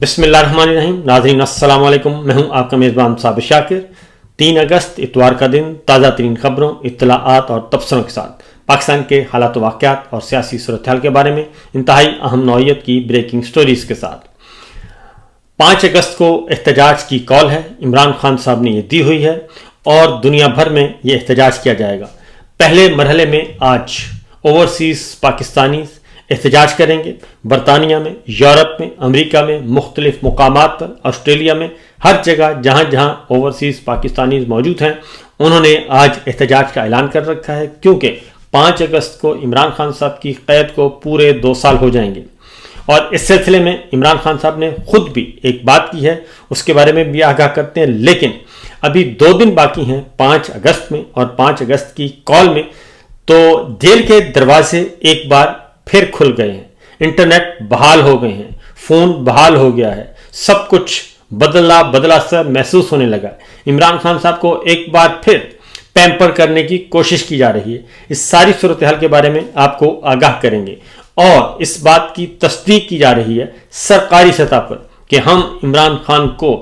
بسم اللہ الرحمن الرحیم. ناظرین السلام علیکم. میں ہوں آپ کا میزبان صابر شاکر. 3 اگست اتوار کا دن تازہ ترین خبروں، اطلاعات اور تبصروں کے ساتھ پاکستان کے حالات و واقعات اور سیاسی صورتحال کے بارے میں انتہائی اہم نوعیت کی بریکنگ سٹوریز کے ساتھ. 5 اگست کو احتجاج کی کال ہے. عمران خان صاحب نے یہ دی ہوئی ہے اور دنیا بھر میں یہ احتجاج کیا جائے گا. پہلے مرحلے میں آج اوورسیز پاکستانی احتجاج کریں گے. برطانیہ میں، یورپ میں، امریکہ میں، مختلف مقامات پر، آسٹریلیا میں، ہر جگہ جہاں جہاں اوورسیز پاکستانی موجود ہیں انہوں نے آج احتجاج کا اعلان کر رکھا ہے، کیونکہ 5 اگست کو عمران خان صاحب کی قید کو پورے 2 سال ہو جائیں گے. اور اس سلسلے میں عمران خان صاحب نے خود بھی ایک بات کی ہے، اس کے بارے میں بھی آگاہ کرتے ہیں. لیکن ابھی 2 دن باقی ہیں 5 اگست میں اور 5 اگست کی کال میں، تو جیل کے دروازے ایک بار پھر کھل گئے ہیں. انٹرنیٹ بحال ہو گئے ہیں، فون بحال ہو گیا ہے، سب کچھ بدلا سا محسوس ہونے لگا. عمران خان صاحب کو ایک بار پھر پیمپر کرنے کی کوشش کی جا رہی ہے. اس ساری صورتحال کے بارے میں آپ کو آگاہ کریں گے اور اس بات کی تصدیق کی جا رہی ہے سرکاری سطح پر کہ ہم عمران خان کو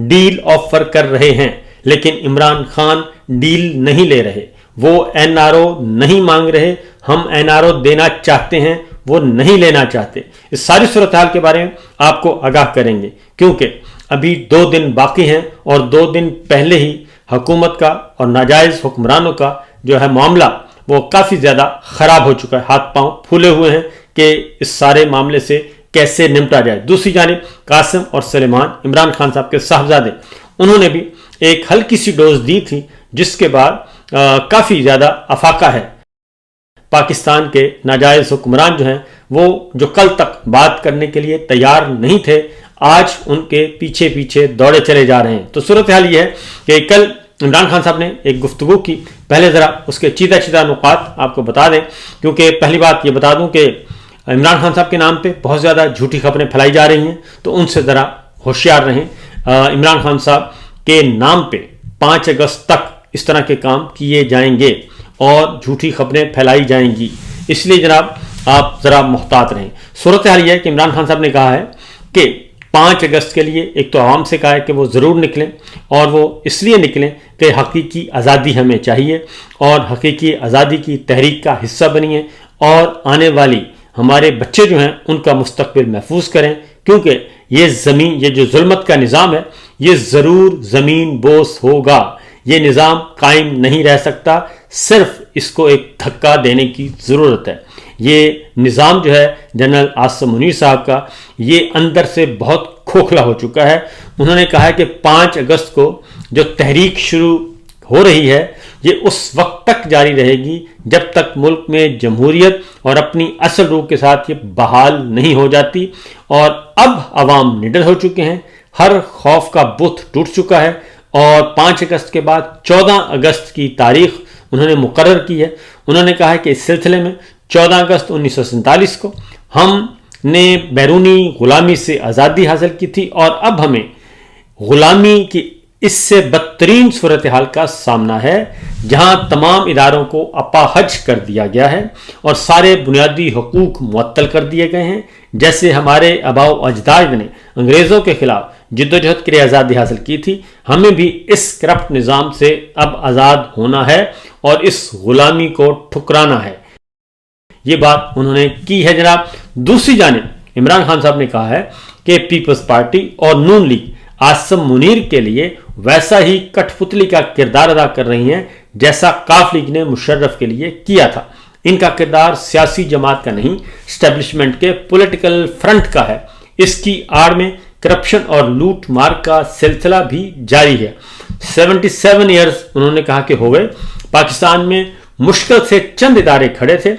ڈیل آفر کر رہے ہیں، لیکن عمران خان ڈیل نہیں لے رہے. وہ NRO نہیں مانگ رہے، ہم NRO دینا چاہتے ہیں، وہ نہیں لینا چاہتے. اس ساری صورتحال کے بارے میں آپ کو آگاہ کریں گے، کیونکہ ابھی 2 دن باقی ہیں اور 2 دن پہلے ہی حکومت کا اور ناجائز حکمرانوں کا جو ہے معاملہ وہ کافی زیادہ خراب ہو چکا ہے. ہاتھ پاؤں پھولے ہوئے ہیں کہ اس سارے معاملے سے کیسے نمٹا جائے. دوسری جانب قاسم اور سلیمان، عمران خان صاحب کے صاحبزادے، انہوں نے بھی ایک ہلکی سی ڈوز دی تھی، جس کے بعد کافی زیادہ افاقہ ہے. پاکستان کے ناجائز حکمران جو ہیں وہ جو کل تک بات کرنے کے لیے تیار نہیں تھے، آج ان کے پیچھے پیچھے دوڑے چلے جا رہے ہیں. تو صورتحال یہ ہے کہ کل عمران خان صاحب نے ایک گفتگو کی. پہلے ذرا اس کے چیدہ نقاط آپ کو بتا دیں، کیونکہ پہلی بات یہ بتا دوں کہ عمران خان صاحب کے نام پہ بہت زیادہ جھوٹی خبریں پھیلائی جا رہی ہیں، تو ان سے ذرا ہوشیار رہیں. عمران خان صاحب کے نام پہ 5 اگست تک اس طرح کے کام کیے جائیں گے اور جھوٹی خبریں پھیلائی جائیں گی، اس لیے جناب آپ ذرا محتاط رہیں. صورتحال یہ ہے کہ عمران خان صاحب نے کہا ہے کہ 5 اگست کے لیے ایک تو عوام سے کہا ہے کہ وہ ضرور نکلیں، اور وہ اس لیے نکلیں کہ حقیقی آزادی ہمیں چاہیے اور حقیقی آزادی کی تحریک کا حصہ بنیے اور آنے والی ہمارے بچے جو ہیں ان کا مستقبل محفوظ کریں، کیونکہ یہ زمین، یہ جو ظلمت کا نظام ہے، یہ ضرور زمین بوس ہوگا. یہ نظام قائم نہیں رہ سکتا، صرف اس کو ایک دھکا دینے کی ضرورت ہے. یہ نظام جو ہے جنرل عاصم منیر صاحب کا، یہ اندر سے بہت کھوکھلا ہو چکا ہے. انہوں نے کہا ہے کہ 5 اگست کو جو تحریک شروع ہو رہی ہے یہ اس وقت تک جاری رہے گی جب تک ملک میں جمہوریت اور اپنی اصل روح کے ساتھ یہ بحال نہیں ہو جاتی. اور اب عوام نڈر ہو چکے ہیں، ہر خوف کا بت ٹوٹ چکا ہے، اور 5 اگست کے بعد 14 اگست کی تاریخ انہوں نے مقرر کی ہے. انہوں نے کہا ہے کہ اس سلسلے میں 14 اگست 1947 کو ہم نے بیرونی غلامی سے آزادی حاصل کی تھی، اور اب ہمیں غلامی کی اس سے بدترین صورتحال کا سامنا ہے، جہاں تمام اداروں کو اپاہج کر دیا گیا ہے اور سارے بنیادی حقوق معطل کر دیے گئے ہیں. جیسے ہمارے آباء و اجداد نے انگریزوں کے خلاف جدوجہد کے لیے آزادی حاصل کی تھی، ہمیں بھی اس کرپٹ نظام سے اب آزاد ہونا ہے اور اس غلامی کو ٹھکرانا ہے. یہ بات انہوں نے کی ہے جناب. دوسری جانب عمران خان صاحب نے کہا ہے کہ پیپلز پارٹی اور نون لیگ عاصم منیر کے لیے ویسا ہی کٹھ پتلی کا کردار ادا کر رہی ہیں جیسا کاف لیگ نے مشرف کے لیے کیا تھا. ان کا کردار سیاسی جماعت کا نہیں، اسٹیبلشمنٹ کے پولیٹیکل فرنٹ کا ہے. اس کی آڑ میں کرپشن اور لوٹ مار کا سلسلہ بھی جاری ہے. 77 ایئرز انہوں نے کہا کہ ہو گئے. پاکستان میں مشکل سے چند ادارے کھڑے تھے،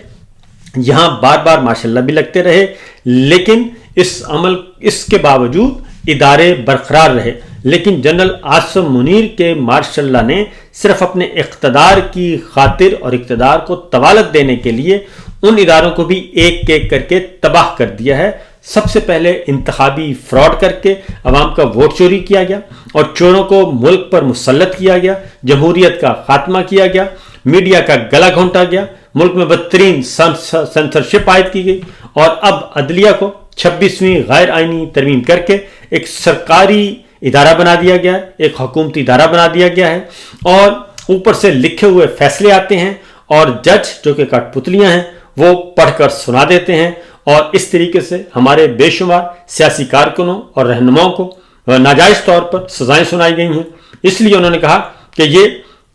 یہاں بار بار ماشاءاللہ بھی لگتے رہے، لیکن اس کے باوجود ادارے برقرار رہے. لیکن جنرل عاصم منیر کے ماشاء اللہ نے صرف اپنے اقتدار کی خاطر اور اقتدار کو طوالت دینے کے لیے ان اداروں کو بھی ایک ایک کر کے تباہ کر دیا ہے. سب سے پہلے انتخابی فراڈ کر کے عوام کا ووٹ چوری کیا گیا اور چوروں کو ملک پر مسلط کیا گیا. جمہوریت کا خاتمہ کیا گیا، میڈیا کا گلا گھونٹا گیا، ملک میں بدترین سینسرشپ عائد کی گئی، اور اب عدلیہ کو 26वीं गैर आइनी तरमीम करके एक सरकारी इदारा बना दिया गया है, एक हुकूमती इदारा बना दिया गया है, और ऊपर से लिखे हुए फैसले आते हैं और जज जो कि कठपुतलियां हैं वो पढ़कर सुना देते हैं, और इस तरीके से हमारे बेशुमार सियासी कारकुनों और रहनुमाओं को नाजायज तौर पर सजाएं सुनाई गई हैं। इसलिए उन्होंने कहा कि ये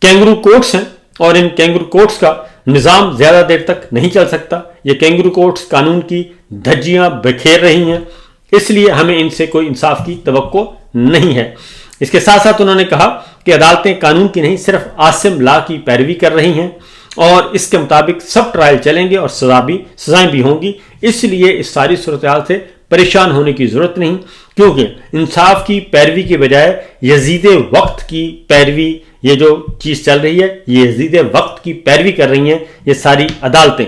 कैंगरू कोर्ट्स हैं और इन कैंगरू कोर्ट्स का निज़ाम ज़्यादा देर तक नहीं चल सकता। ये कैंगरू कोर्ट्स कानून की धज्जियां बिखेर रही हैं, इसलिए हमें इनसे कोई इंसाफ की तवक्को नहीं है। इसके साथ साथ उन्होंने कहा कि अदालतें कानून की नहीं सिर्फ आसिम ला की पैरवी कर रही हैं और इसके मुताबिक सब ट्रायल चलेंगे और सजाएं भी होंगी। इसलिए इस सारी सूरत हाल से परेशान होने की जरूरत नहीं, क्योंकि इंसाफ की पैरवी के बजाय यजीद वक्त की पैरवी, ये जो चीज चल रही है, ये यजीद वक्त की पैरवी कर रही हैं ये सारी अदालतें।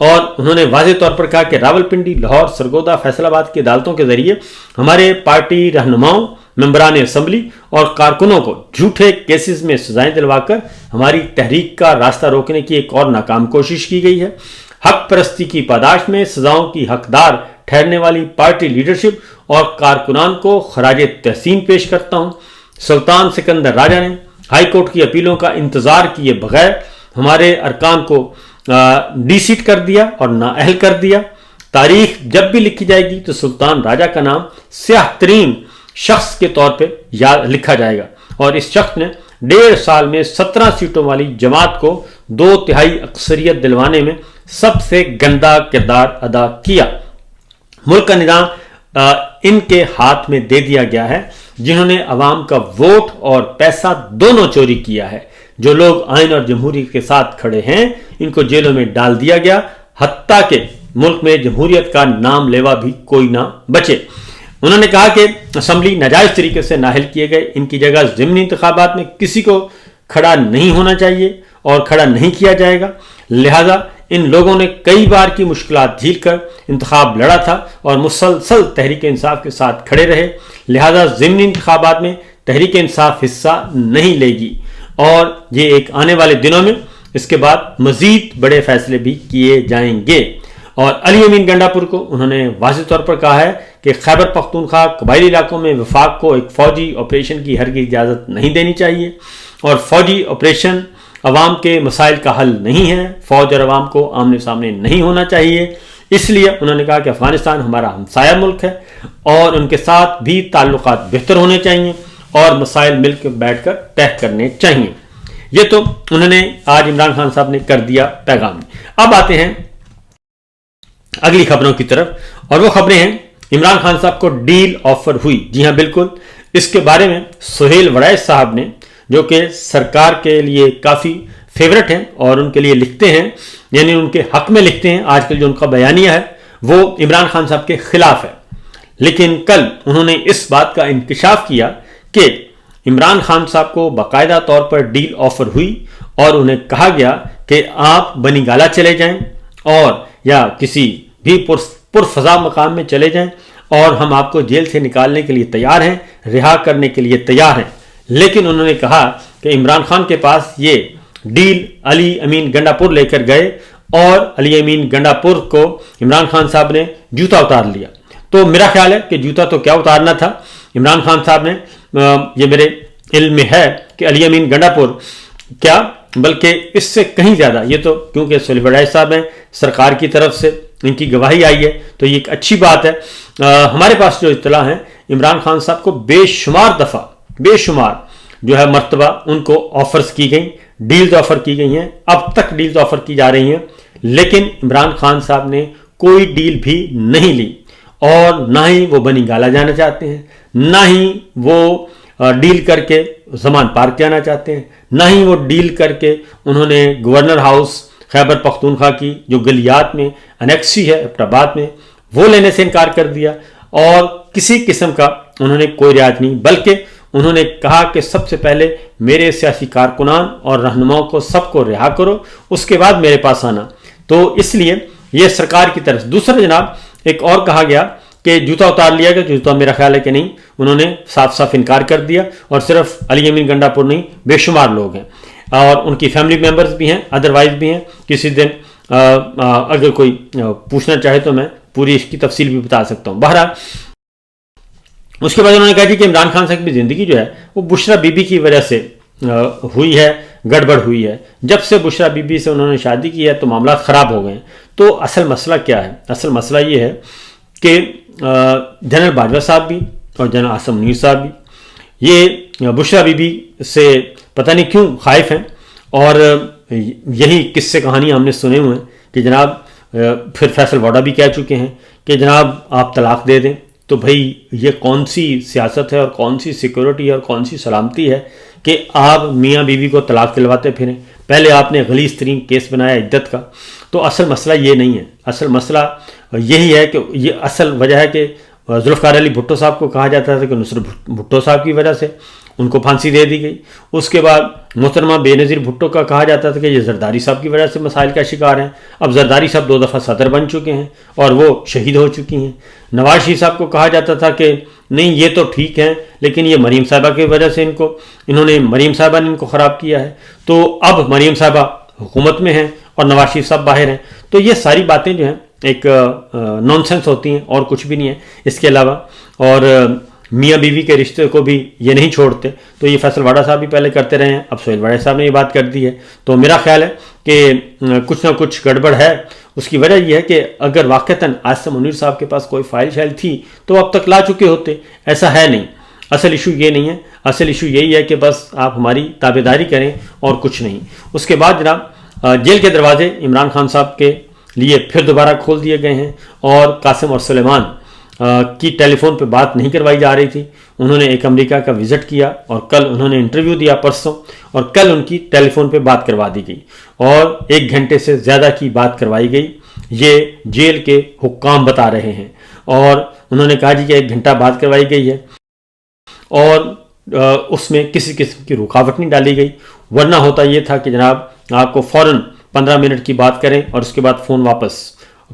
और उन्होंने वाज़ेह तौर पर कहा कि रावलपिंडी, लाहौर, सरगोदा, फैसलाबाद की अदालतों के जरिए हमारे पार्टी रहनुमाओं, मेंबरान असम्बली और कारकुनों को झूठे केसेस में सजाएं दिलवाकर हमारी तहरीक का रास्ता रोकने की एक और नाकाम कोशिश की गई है। हक परस्ती की पादाश में सजाओं की हकदार ठहरने वाली पार्टी लीडरशिप और कारकुनान को खराजे तहसीन पेश करता हूँ। सुल्तान सिकंदर राजा ने हाई कोर्ट की अपीलों का इंतजार किए बगैर हमारे अरकान को डीसीट कर दिया और नाअहल कर दिया। तारीख जब भी लिखी जाएगी तो सुल्तान राजा का नाम स्याह तरीन शख्स के तौर पे याद लिखा जाएगा, और इस शख्स ने 1.5 साल में 17 सीटों वाली जमात को 2/3 अक्सरियत दिलवाने में सबसे गंदा किरदार अदा किया। मुल्क का निजाम इनके हाथ में दे दिया गया है जिन्होंने अवाम का वोट और पैसा दोनों चोरी किया है। जो लोग आइन और जमहूरियत के साथ खड़े हैं इनको जेलों में डाल दिया गया, हत्ता के मुल्क में जमहूरियत का नाम लेवा भी कोई ना बचे। उन्होंने कहा कि असम्बली नाजायज तरीके से नाअहल किए गए, इनकी जगह ज़िमनी इंतखाबात में किसी को खड़ा नहीं होना चाहिए और खड़ा नहीं किया जाएगा। लिहाजा इन लोगों ने कई बार की मुश्किलात झेल कर इंतखाब लड़ा था और मुसलसल तहरीक इंसाफ के साथ खड़े रहे। लिहाजा ज़िमनी इंतखाबात में तहरीक इंसाफ हिस्सा नहीं लेगी, और ये एक आने वाले दिनों में इसके बाद मजीद बड़े फैसले भी किए जाएंगे। और अली अमीन गंडापुर को उन्होंने वाज़ेह तौर पर कहा है कि खैबर पख्तूनख्वा कबायली इलाकों में वफाक को एक फौजी ऑपरेशन की हरगिज़ इजाज़त नहीं देनी चाहिए, और फौजी ऑपरेशन अवाम के मसाइल का हल नहीं है। फौज और अवाम को आमने सामने नहीं होना चाहिए। इसलिए उन्होंने कहा कि अफगानिस्तान हमारा हमसाया मुल्क है और उनके साथ भी ताल्लुकात बेहतर होने चाहिए और मसाइल मिलकर बैठकर तय करने चाहिए। ये तो उन्होंने आज इमरान खान साहब ने कर दिया पैगाम। अब आते हैं अगली खबरों की तरफ, और वो खबरें हैं इमरान खान साहब को डील ऑफर हुई। जी हाँ, बिल्कुल, इसके बारे में सुहेल वड़ैच साहब ने, जो कि सरकार के लिए काफ़ी फेवरेट हैं और उनके लिए लिखते हैं, यानी उनके हक में लिखते हैं। आजकल जो उनका बयानिया है वो इमरान खान साहब के खिलाफ है, लेकिन कल उन्होंने इस बात का इंकशाफ किया कि इमरान खान साहब को बाकायदा तौर पर डील ऑफर हुई और उन्हें कहा गया कि आप बनीगाला चले जाएं और या किसी भी पुरफजा मकाम में चले जाएं और हम आपको जेल से निकालने के लिए तैयार हैं, रिहा करने के लिए तैयार हैं। लेकिन उन्होंने कहा कि इमरान खान के पास ये डील अली अमीन गंडापुर लेकर गए और अली अमीन गंडापुर को इमरान खान साहब ने जूता उतार लिया। तो मेरा ख्याल है कि जूता तो क्या उतारना था, इमरान खान साहब ने, ये मेरे इल्म में है कि अली अमीन गंडापुर क्या, बल्कि इससे कहीं ज़्यादा, ये तो क्योंकि सुहेल वड़ैच साहब हैं, सरकार की तरफ से इनकी गवाही आई है तो ये एक अच्छी बात है। हमारे पास जो इत्तला है, इमरान खान साहब को बेशुमार जो है मर्तबा उनको ऑफर्स की गई, डील्स ऑफर की गई हैं, अब तक डील्स ऑफर की जा रही हैं, लेकिन इमरान खान साहब ने कोई डील भी नहीं ली और ना ही वो बनीगाला जाना चाहते हैं, ना ही वो डील करके ज़मान पार्क जाना चाहते हैं, ना ही वो डील करके उन्होंने गवर्नर हाउस खैबर पख्तूनख्वा की जो गलियात में अनेक्सी है एबटाबाद में, वो लेने से इनकार कर दिया और किसी किस्म का उन्होंने कोई रियायत नहीं, बल्कि उन्होंने कहा कि सबसे पहले मेरे सियासी कारकुनान और रहनुमाओं को सबको रिहा करो, उसके बाद मेरे पास आना। तो इसलिए ये सरकार की तरफ। दूसरा जनाब एक और कहा गया कि जूता उतार लिया गया, जूता मेरा ख्याल है कि नहीं, उन्होंने साफ साफ इनकार कर दिया। और सिर्फ अली अमीन गंडापुर नहीं, बेशुमार लोग हैं और उनकी फैमिली मेम्बर्स भी हैं, अदरवाइज भी हैं। किसी दिन अगर कोई पूछना चाहे तो मैं पूरी इसकी तफसील भी बता सकता हूँ। बहरहाल उसके बाद उन्होंने कहा जी कि इमरान खान साहब की ज़िंदगी जो है वो बुशरा बीबी की वजह से हुई है, गड़बड़ हुई है। जब से बुशरा बीबी से उन्होंने शादी की है तो मामला ख़राब हो गए। तो असल मसला क्या है? असल मसला ये है कि जनरल बाजवा साहब भी और जनरल आसिम मुनीर साहब भी ये बुशरा बीबी से पता नहीं क्यों खाइफ हैं, और यही किस्से कहानी हमने सुने हुए हैं कि जनाब फिर फैसल वाडा भी कह चुके हैं कि जनाब आप तलाक दे दें। तो भाई ये कौन सी सियासत है और कौन सी सिक्योरिटी है और कौन सी सलामती है कि आप मियाँ बीवी को तलाक दिलवाते फिरें? पहले आपने गलीज़ तरीन केस बनाया इद्दत का। तो असल मसला ये नहीं है, असल मसला यही है कि ये असल वजह है कि जुल्फ़िकार अली भुट्टो साहब को कहा जाता था कि नुसरत भुट्टो साहब की वजह से उनको फांसी दे दी गई। उसके बाद मोहतरमा बेनज़ीर भुट्टो का कहा जाता था कि ये जरदारी साहब की वजह से मसाइल का शिकार हैं। अब जरदारी साहब 2 दफ़ा सदर बन चुके हैं और वो शहीद हो चुकी हैं। नवाज शरीफ साहब को कहा जाता था कि नहीं ये तो ठीक है, लेकिन ये मरीम साहिबा की वजह से इन्होंने मरीम साहिबा ने इनको ख़राब किया है। तो अब मरीम साहिबा हुकूमत में हैं और नवाज शरीफ साहब बाहर हैं। तो ये सारी बातें जो हैं एक नॉनसेंस होती हैं और कुछ भी नहीं है इसके अलावा। और मियाँ बीवी के रिश्ते को भी ये नहीं छोड़ते। तो ये फैसल वाडा साहब भी पहले करते रहे हैं, अब सोहेल वाडा साहब ने ये बात कर दी है। तो मेरा ख्याल है कि कुछ ना कुछ गड़बड़ है। उसकी वजह यह है कि अगर वाक़तन आसिम मुनीर साहब के पास कोई फाइल शाइल थी तो अब तक ला चुके होते। ऐसा है नहीं। असल इशू ये नहीं है, असल इशू यही है कि बस आप हमारी ताबेदारी करें और कुछ नहीं। उसके बाद जनाब जेल के दरवाजे इमरान खान साहब के लिए फिर दोबारा खोल दिए गए हैं और कासिम और सुलेमान की टेलीफोन पे बात नहीं करवाई जा रही थी। उन्होंने एक अमेरिका का विज़िट किया और कल उन्होंने इंटरव्यू दिया परसों, और कल उनकी टेलीफोन पे बात करवा दी गई और 1 घंटे से ज़्यादा की बात करवाई गई। ये जेल के हुक्काम बता रहे हैं और उन्होंने कहा जी कि 1 घंटा बात करवाई गई है और उसमें किसी किस्म की रुकावट नहीं डाली गई। वरना होता ये था कि जनाब आपको फ़ौरन 15 मिनट की बात करें और उसके बाद फ़ोन वापस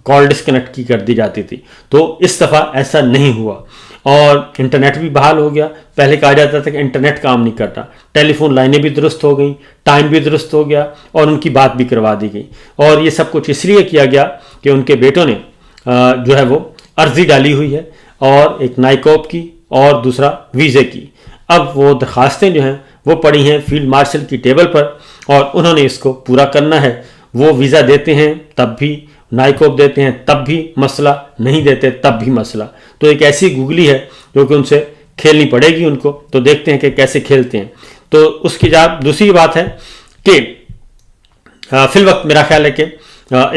कॉल डिस्कनेक्ट की कर दी जाती थी। तो इस दफ़ा ऐसा नहीं हुआ और इंटरनेट भी बहाल हो गया। पहले कहा जाता था कि इंटरनेट काम नहीं करता, टेलीफोन लाइनें भी दुरुस्त हो गई, टाइम भी दुरुस्त हो गया और उनकी बात भी करवा दी गई। और ये सब कुछ इसलिए किया गया कि उनके बेटों ने जो है वो अर्जी डाली हुई है, और एक नाइकोप की और दूसरा वीज़े की। अब वो दरखास्तें जो हैं वो पड़ी हैं फील्ड मार्शल की टेबल पर और उन्होंने इसको पूरा करना है। वो वीज़ा देते हैं तब भी, नाइकोप देते हैं तब भी मसला, नहीं देते तब भी मसला। तो एक ऐसी गुगली है जो कि उनसे खेलनी पड़ेगी उनको। तो देखते हैं कि कैसे खेलते हैं। तो उसकी दूसरी बात है कि फिल वक्त मेरा ख्याल है कि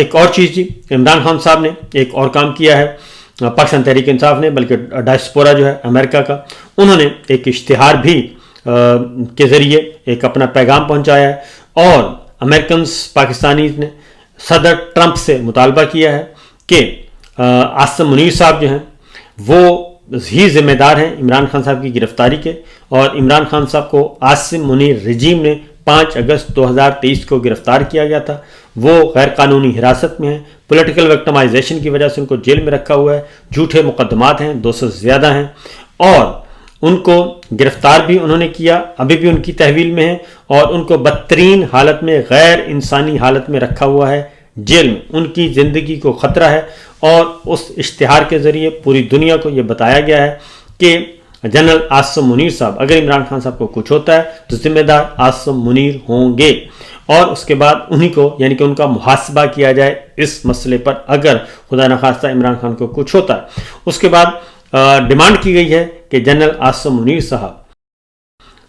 एक और चीज़ जी, इमरान खान साहब ने एक और काम किया है पाकिस्तान तहरीक इंसाफ ने, बल्कि डायस्पोरा जो है अमेरिका का, उन्होंने एक इश्तिहार भी के ज़रिए एक अपना पैगाम पहुंचाया है और अमेरिकन पाकिस्तानी ने सदर ट्रंप से मुतालबा किया है कि आसिम मुनीर साहब जो हैं वो ही ज़िम्मेदार हैं इमरान खान साहब की गिरफ्तारी के। और इमरान खान साहब को आसिम मुनीर रजीम ने 5 अगस्त 2023 को गिरफ्तार किया गया था। वो गैर कानूनी हिरासत में हैं, पॉलिटिकल विक्टिमाइजेशन की वजह से उनको जेल में रखा हुआ है, झूठे मुकदमात हैं, 200 से ज़्यादा हैं और उनको गिरफ्तार भी उन्होंने किया, अभी भी उनकी तहवील में है और उनको बदतरीन हालत में, गैर इंसानी हालत में रखा हुआ है जेल में। उनकी ज़िंदगी को ख़तरा है और उस इश्तिहार के ज़रिए पूरी दुनिया को ये बताया गया है कि जनरल आसिम मुनीर साहब, अगर इमरान खान साहब को कुछ होता है तो ज़िम्मेदार आसिम मुनीर होंगे और उसके बाद उन्हीं को, यानी कि उनका मुहासबा किया जाए इस मसले पर अगर खुदा न खास्ता इमरान खान को कुछ होता है। उसके बाद डिमांड की गई है कि जनरल आसिम मुनीर साहब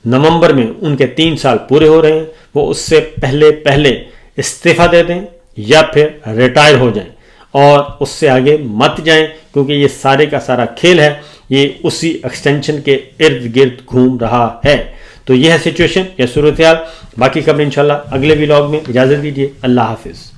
नवंबर में उनके 3 साल पूरे हो रहे हैं, वो उससे पहले इस्तीफ़ा दे दें या फिर रिटायर हो जाएं और उससे आगे मत जाएं, क्योंकि ये सारे का सारा खेल है, ये उसी एक्सटेंशन के इर्द गिर्द घूम रहा है। तो यह है सिचुएशन या सूरत हाल। बाकी खबर इंशाल्लाह अगले व्लॉग में। इजाज़त दीजिए, अल्लाह हाफिज़।